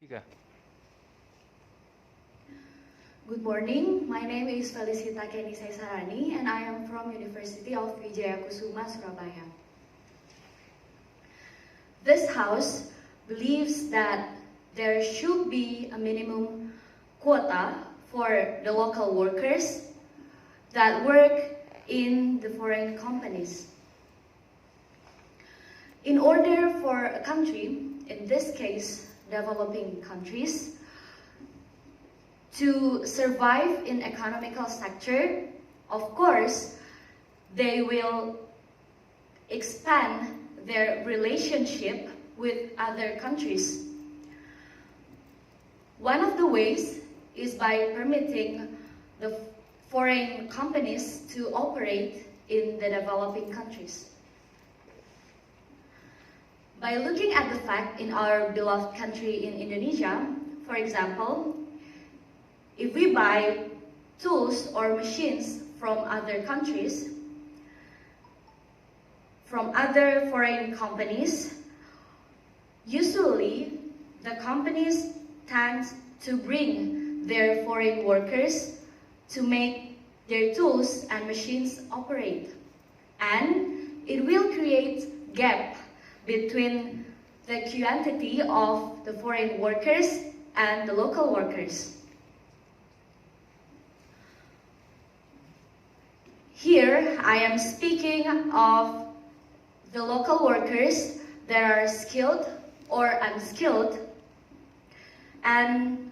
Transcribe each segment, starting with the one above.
Good morning, my name is Caesarani and I am from University of Wijaya Kusuma, Surabaya. This house believes that there should be a minimum quota for the local workers that work in the foreign companies. In order for a country, in this case developing countries, to survive in economical sector, of course, they will expand their relationship with other countries. One of the ways is by permitting the foreign companies to operate in the developing countries. By looking at the fact in our beloved country in Indonesia, for example, if we buy tools or machines from other countries, from other foreign companies, usually the companies tend to bring their foreign workers to make their tools and machines operate. And it will create gap between the quantity of the foreign workers and the local workers. Here, I am speaking of the local workers that are skilled or unskilled, and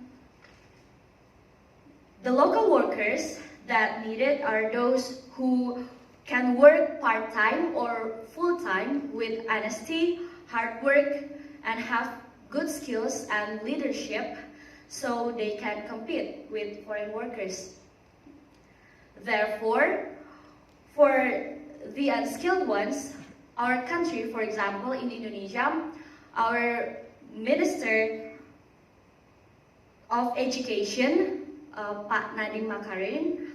the local workers that needed are those who can work part-time or full-time with honesty, hard work, and have good skills and leadership so they can compete with foreign workers. Therefore, for the unskilled ones, our country, for example, in Indonesia, our Minister of Education, Pak Nadiem Makarim,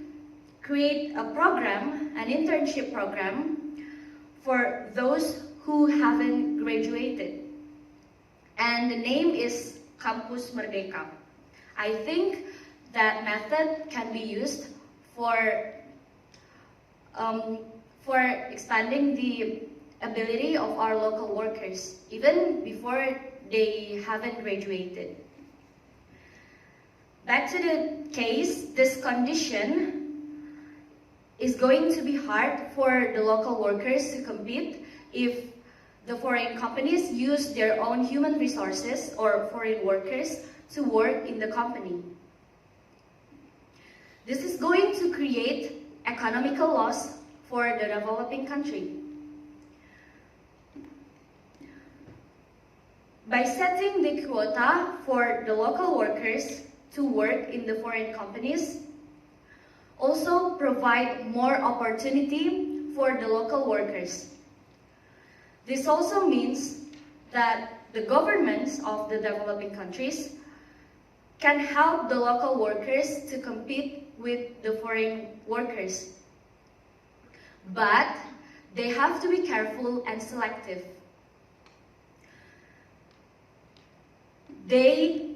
create a program, an internship program for those who haven't graduated. And the name is Kampus Merdeka. I think that method can be used for expanding the ability of our local workers, even before they haven't graduated. Back to the case, this condition is going to be hard for the local workers to compete if the foreign companies use their own human resources or foreign workers to work in the company. This is going to create economical loss for the developing country. By setting the quota for the local workers to work in the foreign companies, also provide more opportunity for the local workers. This also means that the governments of the developing countries can help the local workers to compete with the foreign workers. But they have to be careful and selective. They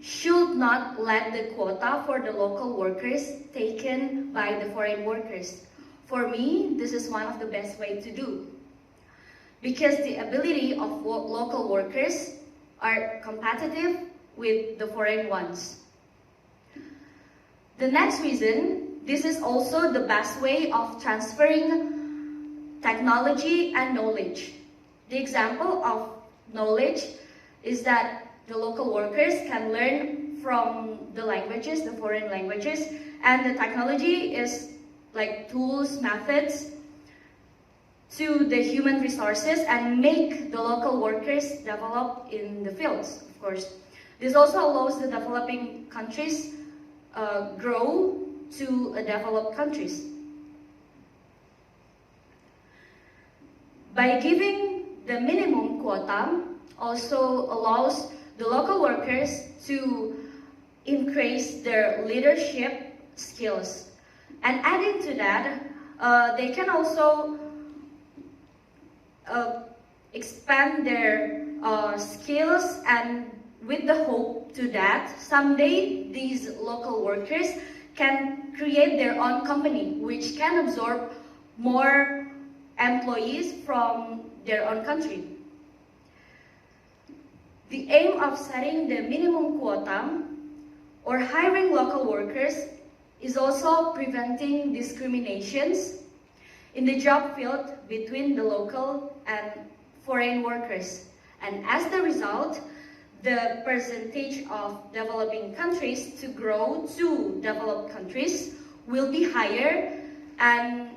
should not let the quota for the local workers taken by the foreign workers. For me, this is one of the best ways to do, because the ability of local workers are competitive with the foreign ones. The next reason, this is also the best way of transferring technology and knowledge. The example of knowledge is that the local workers can learn from the languages, the foreign languages, and the technology is like tools, methods to the human resources and make the local workers develop in the fields, of course. This also allows the developing countries grow to developed countries. By giving the minimum quota also allows the local workers to increase their leadership skills. And adding to that, they can also expand their skills and with the hope to that someday these local workers can create their own company, which can absorb more employees from their own country. The aim of setting the minimum quota or hiring local workers is also preventing discriminations in the job field between the local and foreign workers. And as the result, the percentage of developing countries to grow to developed countries will be higher, and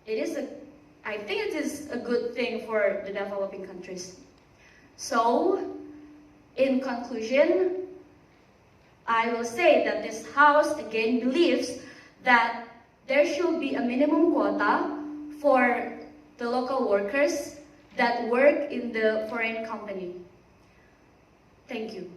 I think it is a good thing for the developing countries. So, in conclusion, I will say that this House again believes that there should be a minimum quota for the local workers that work in the foreign company. Thank you.